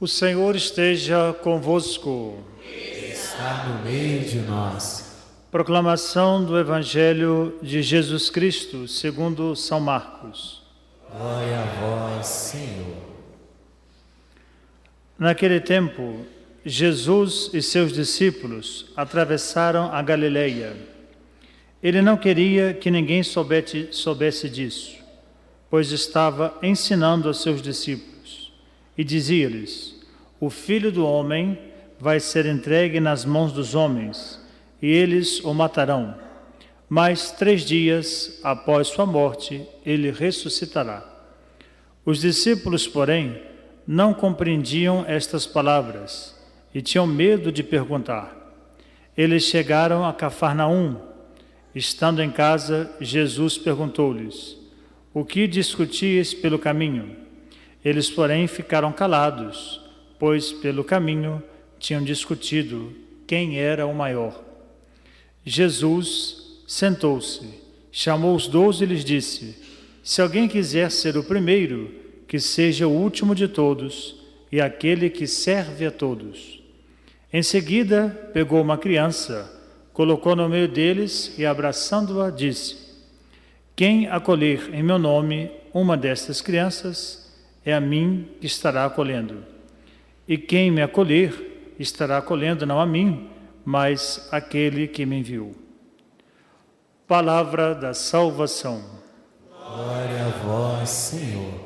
O Senhor esteja convosco. Está no meio de nós. Proclamação do Evangelho de Jesus Cristo, segundo São Marcos. Glória a vós, Senhor. Naquele tempo, Jesus e seus discípulos atravessaram a Galileia. Ele não queria que ninguém soubesse disso, pois estava ensinando aos seus discípulos e dizia-lhes: o Filho do Homem vai ser entregue nas mãos dos homens, e eles o matarão. Mas 3 dias após sua morte, ele ressuscitará. Os discípulos, porém, não compreendiam estas palavras e tinham medo de perguntar. Eles chegaram a Cafarnaum. Estando em casa, Jesus perguntou-lhes: o que discutíeis pelo caminho? Eles, porém, ficaram calados, pois pelo caminho tinham discutido quem era o maior. Jesus sentou-se, chamou os 12 e lhes disse: se alguém quiser ser o primeiro, que seja o último de todos e aquele que serve a todos. Em seguida, pegou uma criança, colocou no meio deles e, abraçando-a, disse: quem acolher em meu nome uma destas crianças, é a mim que estará acolhendo. E quem me acolher, estará acolhendo não a mim, mas aquele que me enviou. Palavra da salvação. Glória a vós, Senhor.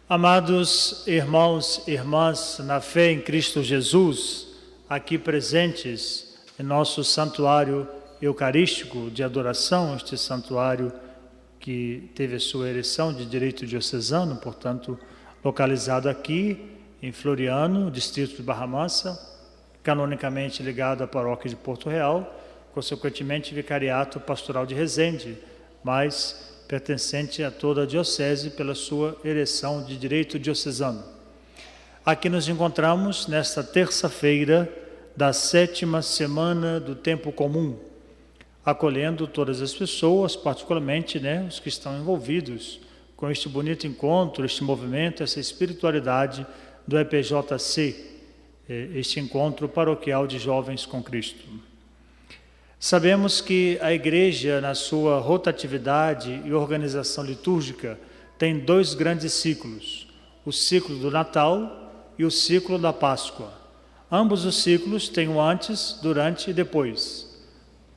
Amados irmãos e irmãs, na fé em Cristo Jesus, aqui presentes em nosso santuário eucarístico de adoração, este santuário que teve a sua ereção de direito diocesano, portanto, localizado aqui em Floriano, distrito de Barra Mansa, canonicamente ligado à paróquia de Porto Real, consequentemente vicariato pastoral de Resende, mas pertencente a toda a diocese pela sua ereção de direito diocesano. Aqui nos encontramos nesta terça-feira da 7ª semana do tempo comum, acolhendo todas as pessoas, particularmente os que estão envolvidos com este bonito encontro, este movimento, essa espiritualidade do EPJC, este encontro paroquial de jovens com Cristo. Sabemos que a Igreja, na sua rotatividade e organização litúrgica, tem 2 grandes ciclos, o ciclo do Natal e o ciclo da Páscoa. Ambos os ciclos têm o antes, durante e depois.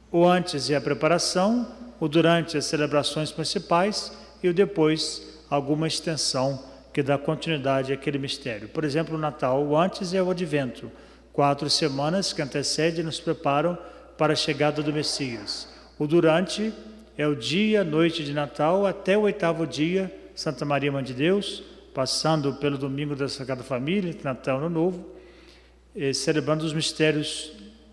O antes é a preparação, o durante as celebrações principais e o depois alguma extensão que dá continuidade àquele mistério. Por exemplo, o Natal, o antes é o Advento, 4 semanas que antecedem e nos preparam para a chegada do Messias. O durante é o dia, noite de Natal, até o 8º dia, Santa Maria Mãe de Deus, passando pelo domingo da Sagrada Família, Natal, Ano Novo, celebrando os mistérios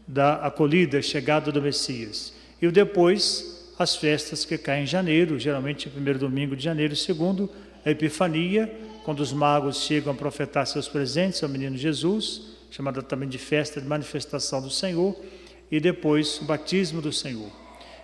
da acolhida, chegada do Messias. E o depois, as festas que caem em janeiro, geralmente o 1º domingo de janeiro, o 2º, a Epifania, quando os magos chegam a profetar seus presentes ao menino Jesus, chamada também de festa de manifestação do Senhor, e depois o batismo do Senhor.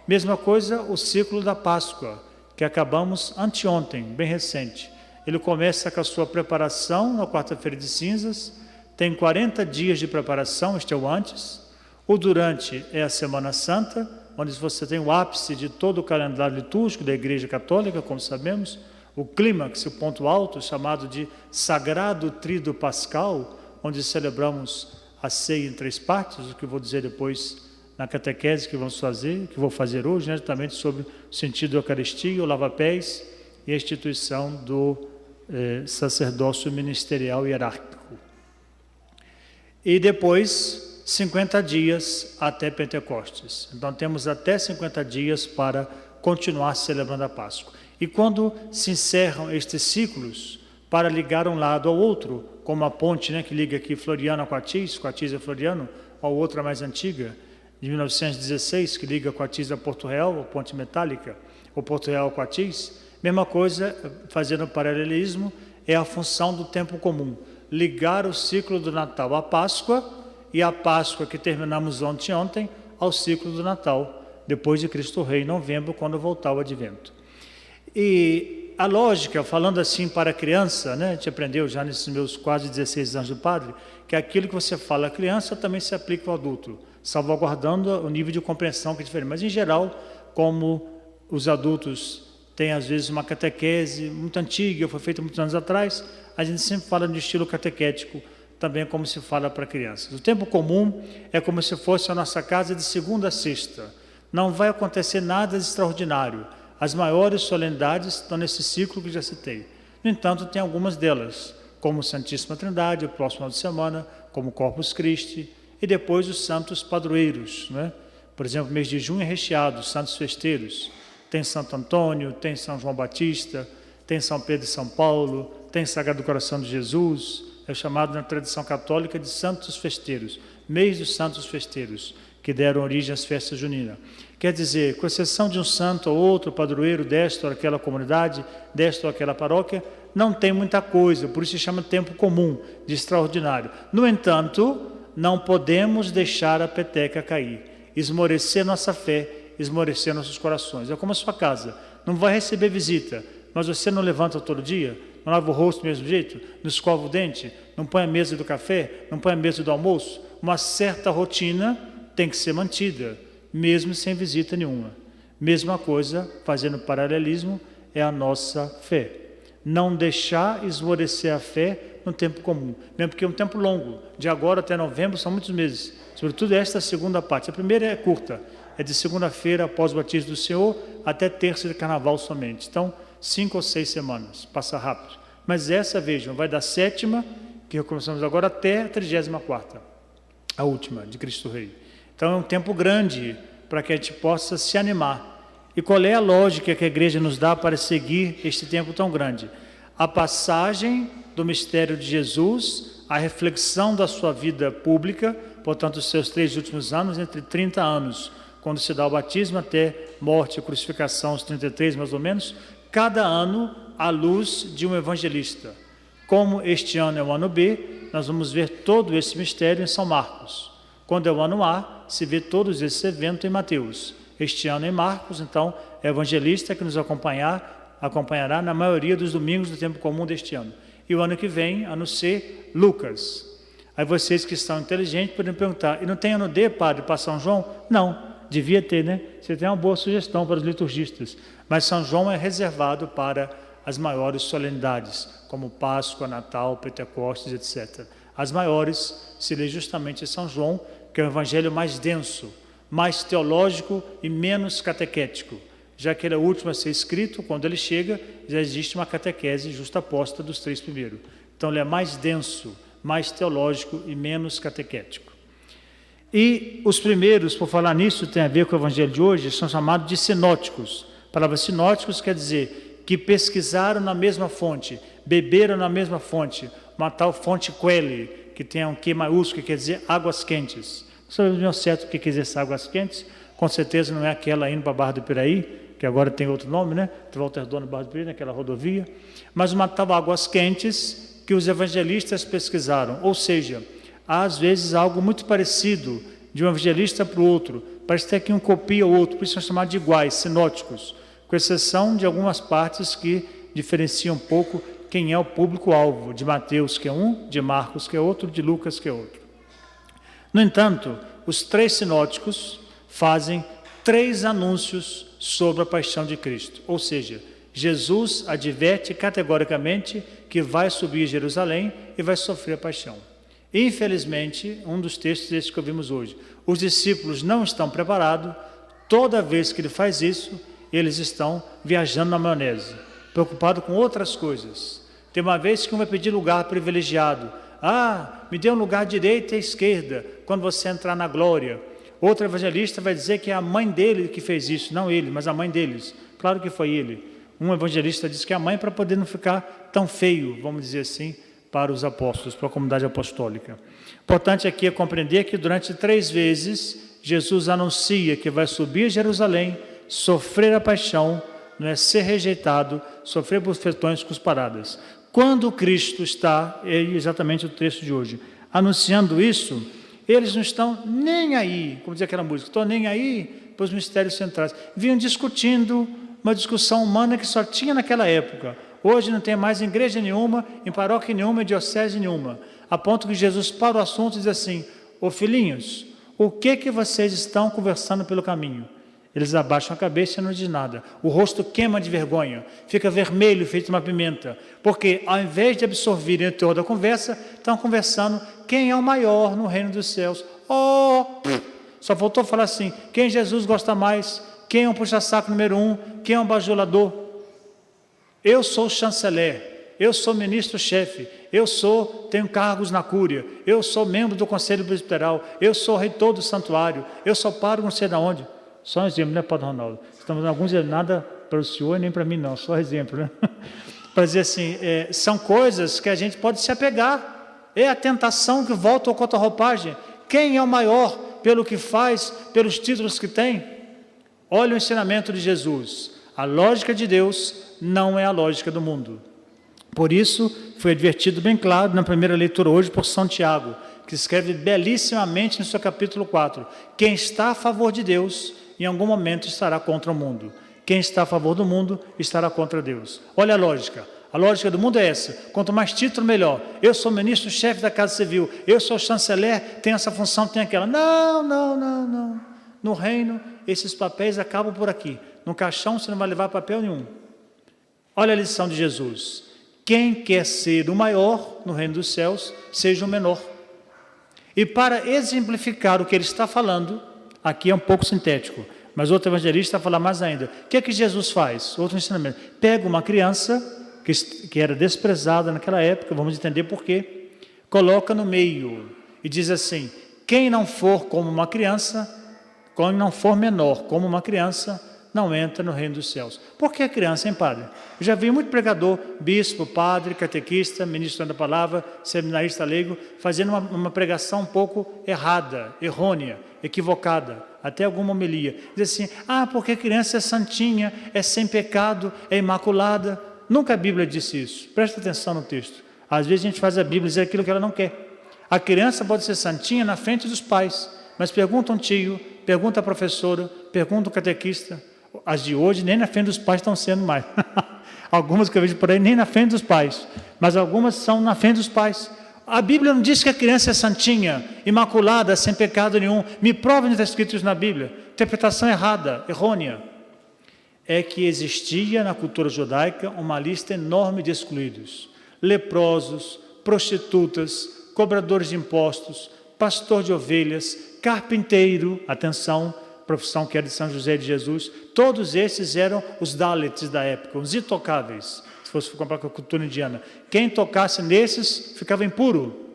Mesma coisa o ciclo da Páscoa, que acabamos anteontem, bem recente. Ele começa com a sua preparação na quarta-feira de cinzas, tem 40 dias de preparação, este é o antes. O durante é a Semana Santa, onde você tem o ápice de todo o calendário litúrgico da Igreja Católica, como sabemos, o clímax, o ponto alto, chamado de Sagrado Tríduo Pascal, onde celebramos a ceia em 3 partes, o que eu vou dizer depois na catequese que vou fazer hoje, justamente sobre o sentido da Eucaristia, o lava-pés e a instituição do sacerdócio ministerial hierárquico. E depois, 50 dias até Pentecostes. Então temos até 50 dias para continuar celebrando a Páscoa. E quando se encerram estes ciclos, para ligar um lado ao outro, como a ponte que liga aqui Floriano a Coatis a Floriano, ou outra mais antiga, de 1916, que liga Coatis a Porto Real, a ponte metálica, ou Porto Real a Coatis, mesma coisa, fazendo um paralelismo, é a função do tempo comum. ligar o ciclo do Natal à Páscoa e a Páscoa que terminamos ontem ao ciclo do Natal, depois de Cristo Rei, em novembro, quando voltar o Advento. E a lógica, falando assim para a criança, né, a gente aprendeu já nesses meus quase 16 anos de padre, que aquilo que você fala à criança também se aplica ao adulto, salvaguardando o nível de compreensão que é diferente. Mas, em geral, como os adultos têm, às vezes, uma catequese muito antiga, foi feita muitos anos atrás, a gente sempre fala de estilo catequético, também como se fala para crianças. O tempo comum é como se fosse a nossa casa de segunda a sexta. Não vai acontecer nada de extraordinário. As maiores solenidades estão nesse ciclo que já citei. No entanto, tem algumas delas, como Santíssima Trindade, o próximo final de semana, como Corpus Christi, e depois os santos padroeiros, né? Por exemplo, mês de junho é recheado, santos festeiros. Tem Santo Antônio, tem São João Batista, tem São Pedro e São Paulo, tem Sagrado Coração de Jesus, é chamado na tradição católica de santos festeiros, mês dos santos festeiros, que deram origem às festas juninas. Quer dizer, com exceção de um santo ou outro padroeiro desta ou aquela comunidade, desta ou aquela paróquia, não tem muita coisa, por isso se chama tempo comum, de extraordinário. No entanto, não podemos deixar a peteca cair, esmorecer nossa fé, esmorecer nossos corações. É como a sua casa, não vai receber visita, mas você não levanta todo dia, não lava o rosto do mesmo jeito, não escova o dente, não põe a mesa do café, não põe a mesa do almoço. Uma certa rotina tem que ser mantida, mesmo sem visita nenhuma. Mesma coisa, fazendo paralelismo, é a nossa fé. Não deixar esmorecer a fé no tempo comum, mesmo porque é um tempo longo, de agora até novembro são muitos meses, sobretudo esta segunda parte. A primeira é curta, é de segunda-feira após o batismo do Senhor até terça de carnaval somente. Então, 5 ou 6 semanas, passa rápido. Mas essa, vejam, vai da 7ª, que começamos agora, até a 34ª, a última, de Cristo Rei. Então é um tempo grande para que a gente possa se animar. E qual é a lógica que a igreja nos dá para seguir este tempo tão grande? A passagem do mistério de Jesus, a reflexão da sua vida pública, portanto os seus 3 últimos anos, entre 30 anos, quando se dá o batismo, até morte e crucificação, os 33 mais ou menos, cada ano à luz de um evangelista. Como este ano é o ano B, nós vamos ver todo esse mistério em São Marcos. Quando é o ano A, se vê todos esses eventos em Mateus. Este ano em Marcos, então, é o evangelista que nos acompanhará na maioria dos domingos do tempo comum deste ano. E o ano que vem, ano C, Lucas. Aí vocês que estão inteligentes podem perguntar, e não tem ano D, padre, para São João? Não, devia ter, né? Você tem uma boa sugestão para os liturgistas. Mas São João é reservado para as maiores solenidades, como Páscoa, Natal, Pentecostes, etc. As maiores se lê justamente São João, que é o evangelho mais denso, mais teológico e menos catequético, já que ele é o último a ser escrito. Quando ele chega, já existe uma catequese justaposta dos 3 primeiros. Então ele é mais denso, mais teológico e menos catequético. E os primeiros, por falar nisso, tem a ver com o evangelho de hoje, são chamados de sinóticos. A palavra sinóticos quer dizer que pesquisaram na mesma fonte, beberam na mesma fonte, uma tal fonte Quelli, que tem um Q maiúsculo, que quer dizer águas quentes. Não sabemos bem certo o que quer dizer essas águas quentes, com certeza não é aquela indo para a Barra do Piraí, que agora tem outro nome, né? Walter Dono, Barra do Piraí, naquela rodovia, mas uma tal águas quentes que os evangelistas pesquisaram, ou seja, há às vezes algo muito parecido de um evangelista para o outro, parece até que um copia o outro, por isso são chamados de iguais, sinóticos, com exceção de algumas partes que diferenciam um pouco quem é o público-alvo, de Mateus, que é um, de Marcos, que é outro, de Lucas, que é outro. No entanto, os 3 sinóticos fazem 3 anúncios sobre a paixão de Cristo, ou seja, Jesus adverte categoricamente que vai subir a Jerusalém e vai sofrer a paixão. Infelizmente, um dos textos esses que ouvimos hoje, os discípulos não estão preparados, toda vez que ele faz isso, eles estão viajando na maionese, preocupados com outras coisas. Tem uma vez que um vai pedir lugar privilegiado, me dê um lugar à direita e à esquerda, quando você entrar na glória. Outro evangelista vai dizer que é a mãe dele que fez isso, não ele, mas a mãe deles. Claro que foi ele. Um evangelista diz que é a mãe para poder não ficar tão feio, vamos dizer assim, para os apóstolos, para a comunidade apostólica. Importante aqui é compreender que durante 3 vezes, Jesus anuncia que vai subir a Jerusalém, sofrer a paixão, não é, ser rejeitado, sofrer bofetões, cusparadas. Quando Cristo está, é exatamente o texto de hoje, anunciando isso, eles não estão nem aí, como dizia aquela música, estão nem aí para os mistérios centrais. Vinham discutindo uma discussão humana que só tinha naquela época. Hoje não tem mais em igreja nenhuma, em paróquia nenhuma, em diocese nenhuma. A ponto que Jesus para o assunto e diz assim: ô filhinhos, o que vocês estão conversando pelo caminho? Eles abaixam a cabeça e não dizem nada. O rosto queima de vergonha, fica vermelho, feito uma pimenta. Porque ao invés de absorverem o teor da conversa, estão conversando quem é o maior no reino dos céus. Só faltou falar assim: quem Jesus gosta mais, quem é o puxa-saco número 1, quem é o bajulador. Eu sou o chanceler, eu sou ministro-chefe, tenho cargos na cúria, eu sou membro do conselho presbiteral, eu sou reitor do santuário, eu sou pároco não sei de onde. Só um exemplo, né, Padre Ronaldo? Estamos dando alguns exemplos, nada para o senhor e nem para mim não, só exemplo, né? Para dizer assim, são coisas que a gente pode se apegar, é a tentação que volta ao contra-roupagem. Quem é o maior pelo que faz, pelos títulos que tem? Olha o ensinamento de Jesus, a lógica de Deus não é a lógica do mundo. Por isso, foi advertido bem claro na primeira leitura hoje por São Tiago, que escreve belíssimamente no seu capítulo 4, quem está a favor de Deus, em algum momento estará contra o mundo. Quem está a favor do mundo, estará contra Deus. Olha a lógica do mundo é essa: quanto mais título, melhor. Eu sou ministro-chefe da Casa Civil, eu sou chanceler, tenho essa função, tenho aquela. Não. No reino, esses papéis acabam por aqui. No caixão você não vai levar papel nenhum. Olha a lição de Jesus: quem quer ser o maior no reino dos céus, seja o menor. E para exemplificar o que ele está falando, aqui é um pouco sintético, mas outro evangelista vai falar mais ainda. O que é que Jesus faz? Outro ensinamento: pega uma criança que era desprezada naquela época, vamos entender por quê, coloca no meio e diz assim: quem não for como uma criança, quem não for menor como uma criança, não entra no reino dos céus. Por que a criança, hein, padre? Eu já vi muito pregador, bispo, padre, catequista, ministro da palavra, seminarista leigo, fazendo uma pregação um pouco errada, errônea, equivocada, até alguma homilia. Diz assim: porque a criança é santinha, é sem pecado, é imaculada. Nunca a Bíblia disse isso. Presta atenção no texto. Às vezes a gente faz a Bíblia dizer aquilo que ela não quer. A criança pode ser santinha na frente dos pais, mas pergunta um tio, pergunta a professora, pergunta o catequista. As de hoje nem na frente dos pais estão sendo mais. Algumas que eu vejo por aí nem na frente dos pais, mas algumas são na frente dos pais. A Bíblia não diz que a criança é santinha, imaculada, sem pecado nenhum. Me prova onde está escrito isso na Bíblia. Interpretação errada, errônea. É que existia na cultura judaica uma lista enorme de excluídos: leprosos, prostitutas, cobradores de impostos, pastor de ovelhas, carpinteiro, atenção, profissão que era de São José de Jesus. Todos esses eram os Dalits da época, os intocáveis, se fosse comparar com a cultura indiana. Quem tocasse nesses ficava impuro.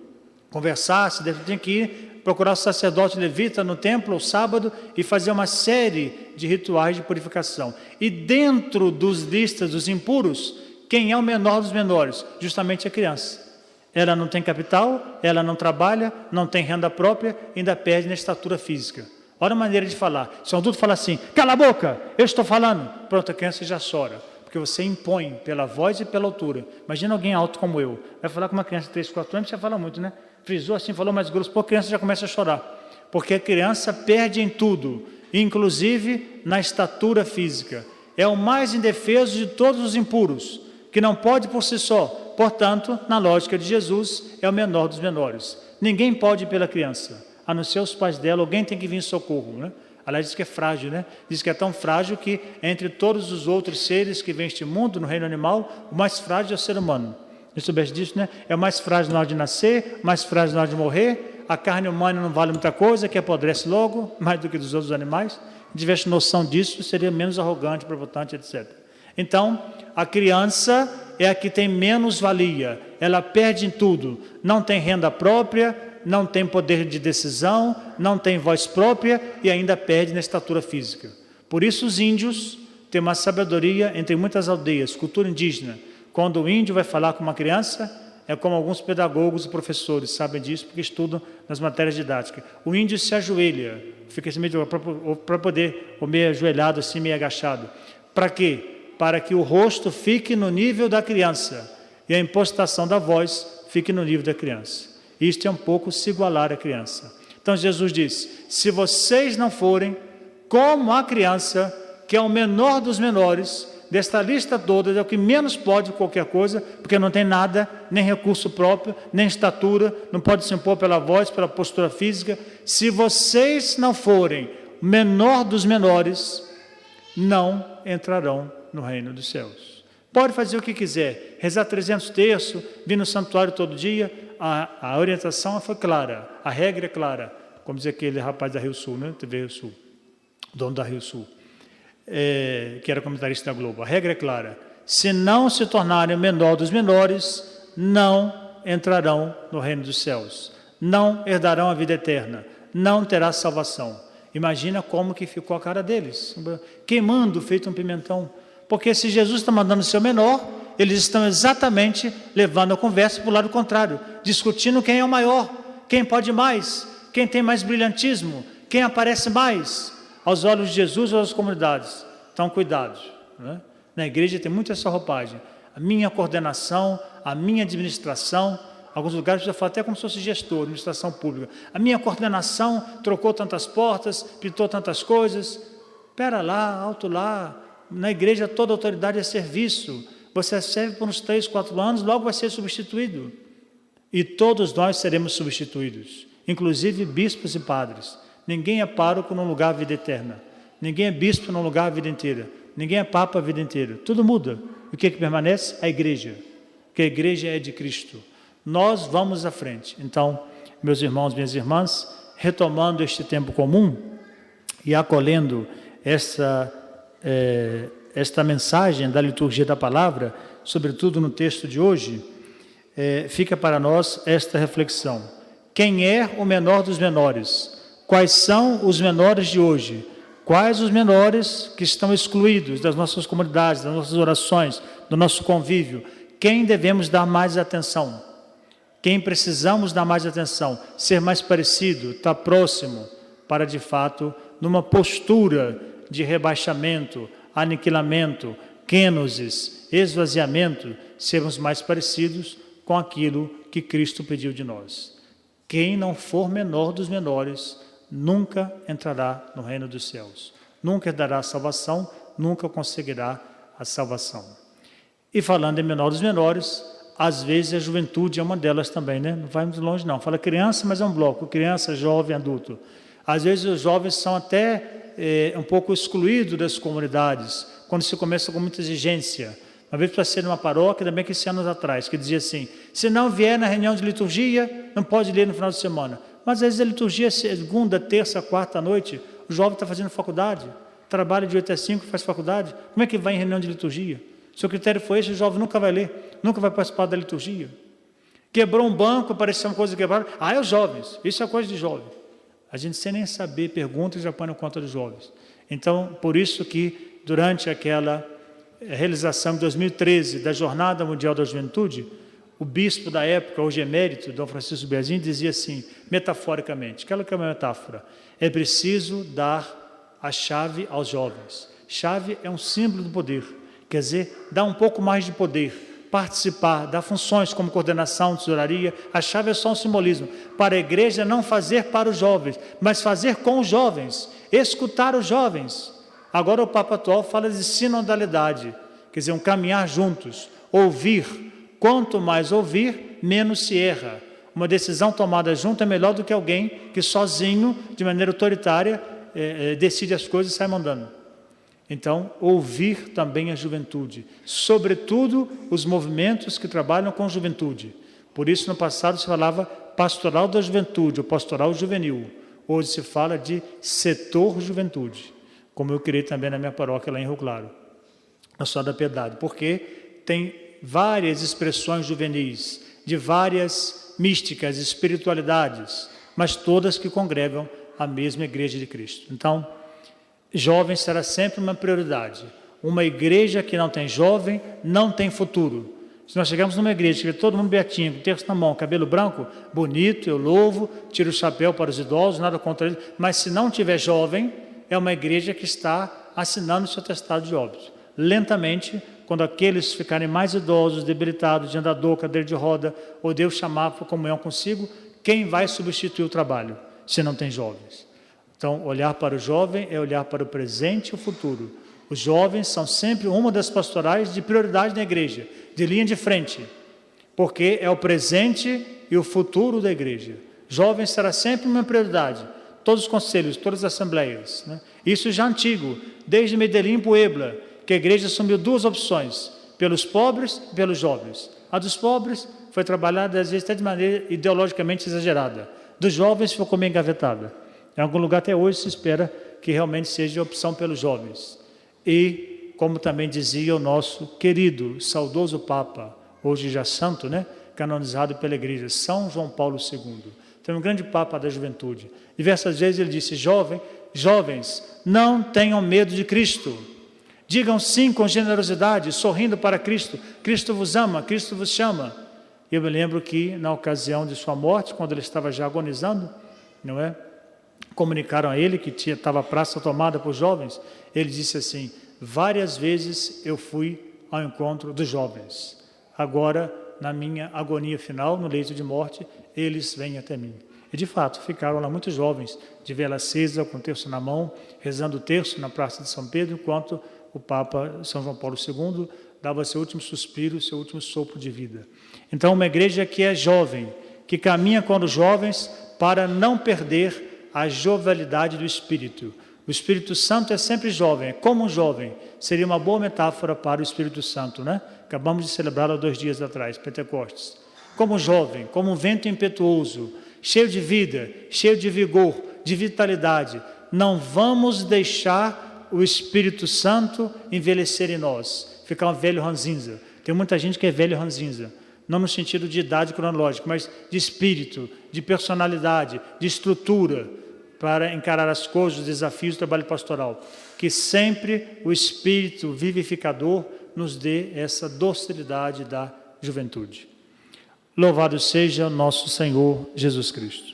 Conversasse, tinha que ir procurar o sacerdote levita no templo, ao sábado, e fazer uma série de rituais de purificação. E dentro dos listas dos impuros, quem é o menor dos menores? Justamente a criança. Ela não tem capital, ela não trabalha, não tem renda própria, ainda perde na estatura física. Olha a maneira de falar. Se um adulto fala assim: cala a boca, eu estou falando, pronto, a criança já chora, porque você impõe pela voz e pela altura. Imagina alguém alto como eu, vai falar com uma criança de 3, 4 anos, já fala muito, né? Frisou assim, falou mais grosso, a criança já começa a chorar, porque a criança perde em tudo, inclusive na estatura física. É o mais indefeso de todos os impuros, que não pode por si só. Portanto, na lógica de Jesus, é o menor dos menores. Ninguém pode ir pela criança, a não ser os pais dela. Alguém tem que vir em socorro, né? Aliás, diz que é frágil, né? Diz que é tão frágil que entre todos os outros seres que vêm este mundo, no reino animal, o mais frágil é o ser humano. Se soubesse disso, né? É o mais frágil na hora de nascer, mais frágil na hora de morrer. A carne humana não vale muita coisa, que apodrece logo, mais do que dos outros animais. Se tivesse noção disso, seria menos arrogante, provocante, etc. Então, a criança é a que tem menos valia. Ela perde em tudo. Não tem renda própria, não tem poder de decisão, não tem voz própria e ainda perde na estatura física. Por isso os índios têm uma sabedoria entre muitas aldeias, cultura indígena. Quando o índio vai falar com uma criança, é como alguns pedagogos e professores sabem disso, porque estudam nas matérias didáticas. O índio se ajoelha, fica assim meio para poder, ou meio ajoelhado, assim meio agachado. Para quê? Para que o rosto fique no nível da criança. e a impostação da voz fique no nível da criança. Isto é um pouco se igualar à criança. Então Jesus diz, se vocês não forem como a criança, que é o menor dos menores, desta lista toda, é o que menos pode qualquer coisa, porque não tem nada, nem recurso próprio, nem estatura, não pode se impor pela voz, pela postura física. Se vocês não forem o menor dos menores, não entrarão no reino dos céus. Pode fazer o que quiser, rezar 300 terços, vir no santuário todo dia, a orientação foi clara, a regra é clara, como diz aquele rapaz da Rio Sul, né? TV Rio Sul, dono da Rio Sul, que era comentarista da Globo. A regra é clara, se não se tornarem o menor dos menores, não entrarão no reino dos céus, não herdarão a vida eterna, não terá salvação. Imagina como que ficou a cara deles, queimando feito um pimentão, porque se Jesus está mandando ser o menor, eles estão exatamente levando a conversa para o lado contrário, discutindo quem é o maior, quem pode mais, quem tem mais brilhantismo, quem aparece mais aos olhos de Jesus ou às comunidades. Então, cuidado, né? Na igreja tem muito essa roupagem, a minha coordenação, a minha administração, alguns lugares já falam até como se fosse gestor, administração pública, a minha coordenação trocou tantas portas, pintou tantas coisas. Espera lá, alto lá, na igreja toda autoridade é serviço, você serve por uns 3, 4 anos, logo vai ser substituído. E todos nós seremos substituídos, inclusive bispos e padres. Ninguém é pároco num lugar a vida eterna. Ninguém é bispo num lugar a vida inteira. Ninguém é papa a vida inteira. Tudo muda. O que permanece? A igreja. Porque a igreja é de Cristo. Nós vamos à frente. Então, meus irmãos, minhas irmãs, retomando este tempo comum e acolhendo esta mensagem da liturgia da palavra, sobretudo no texto de hoje, fica para nós esta reflexão. Quem é o menor dos menores? Quais são os menores de hoje? Quais os menores que estão excluídos das nossas comunidades, das nossas orações, do nosso convívio? Quem devemos dar mais atenção? Quem precisamos dar mais atenção? Ser mais parecido, estar próximo, para de fato, numa postura de rebaixamento, aniquilamento, kenosis, esvaziamento, sermos mais parecidos com aquilo que Cristo pediu de nós. Quem não for menor dos menores, nunca entrará no reino dos céus, nunca dará a salvação, nunca conseguirá a salvação. E falando em menor dos menores, às vezes a juventude é uma delas também, né? Não vai muito longe não, fala criança, mas é um bloco, criança, jovem, adulto. Às vezes os jovens são até um pouco excluídos das comunidades, quando se começa com muita exigência. Uma vez passei numa paróquia, também que esse anos atrás, que dizia assim, se não vier na reunião de liturgia, não pode ler no final de semana. Mas às vezes a liturgia é segunda, terça, quarta à noite, o jovem está fazendo faculdade, trabalha de 8 a 5, faz faculdade, como é que vai em reunião de liturgia? Se o critério for esse, o jovem nunca vai ler, nunca vai participar da liturgia. Quebrou um banco, apareceu uma coisa quebrada, é os jovens, isso é coisa de jovem. A gente sem nem saber, pergunta e já põe na conta dos jovens. Então, por isso que durante aquela realização de 2013 da Jornada Mundial da Juventude, o bispo da época, hoje emérito, Dom Francisco Biazin, dizia assim, metaforicamente, aquela que é uma metáfora, é preciso dar a chave aos jovens. Chave é um símbolo do poder, quer dizer, dar um pouco mais de poder, participar, dar funções como coordenação, tesouraria. A chave é só um simbolismo, para a igreja não fazer para os jovens, mas fazer com os jovens, escutar os jovens. Agora o Papa atual fala de sinodalidade, quer dizer, um caminhar juntos, ouvir. Quanto mais ouvir, menos se erra. Uma decisão tomada junto é melhor do que alguém que sozinho, de maneira autoritária, decide as coisas e sai mandando. Então, ouvir também a juventude, sobretudo os movimentos que trabalham com juventude. Por isso, no passado se falava pastoral da juventude, ou pastoral juvenil. Hoje se fala de setor juventude, como eu criei também na minha paróquia lá em Rio Claro, na Senhora da Piedade, porque tem várias expressões juvenis, de várias místicas, espiritualidades, mas todas que congregam a mesma Igreja de Cristo. Então, jovem será sempre uma prioridade. Uma igreja que não tem jovem, não tem futuro. Se nós chegamos numa igreja que vê todo mundo beatinho, com terço na mão, cabelo branco, bonito, eu louvo, tiro o chapéu para os idosos, nada contra eles, mas se não tiver jovem, é uma igreja que está assinando o seu atestado de óbito. Lentamente, quando aqueles ficarem mais idosos, debilitados, de andador, cadeira de roda, ou Deus chamar para comunhão consigo, quem vai substituir o trabalho, se não tem jovens? Então, olhar para o jovem é olhar para o presente e o futuro. Os jovens são sempre uma das pastorais de prioridade na igreja, de linha de frente, porque é o presente e o futuro da igreja. Jovem será sempre uma prioridade, todos os conselhos, todas as assembleias, né? Isso já antigo, desde Medellín e Puebla, que a igreja assumiu duas opções, pelos pobres e pelos jovens. A dos pobres foi trabalhada, às vezes, até de maneira ideologicamente exagerada. Dos jovens ficou meio engavetada. Em algum lugar até hoje se espera que realmente seja a opção pelos jovens. E, como também dizia o nosso querido, saudoso Papa, hoje já santo, né? Canonizado pela igreja, São João Paulo II. Tem um grande Papa da juventude. Diversas vezes ele disse: jovens, não tenham medo de Cristo. Digam sim com generosidade, sorrindo para Cristo. Cristo vos ama, Cristo vos chama. Eu me lembro que, na ocasião de sua morte, quando ele estava já agonizando, não é? Comunicaram a ele que estava a praça tomada por jovens. Ele disse assim: várias vezes eu fui ao encontro dos jovens. Agora, na minha agonia final, no leito de morte, eles vêm até mim. E de fato, ficaram lá muitos jovens, de vela acesa, com o terço na mão, rezando o terço na Praça de São Pedro, enquanto o Papa São João Paulo II dava seu último suspiro, seu último sopro de vida. Então, uma igreja que é jovem, que caminha com os jovens para não perder a jovialidade do Espírito. O Espírito Santo é sempre jovem, é como um jovem. Seria uma boa metáfora para o Espírito Santo, né? Acabamos de celebrá-lo 2 dias atrás, Pentecostes. Como jovem, como um vento impetuoso, cheio de vida, cheio de vigor, de vitalidade. Não vamos deixar o Espírito Santo envelhecer em nós, ficar um velho ranzinza. Tem muita gente que é velho ranzinza, não no sentido de idade cronológica, mas de espírito, de personalidade, de estrutura, para encarar as coisas, os desafios do trabalho pastoral. Que sempre o Espírito vivificador nos dê essa docilidade da juventude. Louvado seja nosso Senhor Jesus Cristo.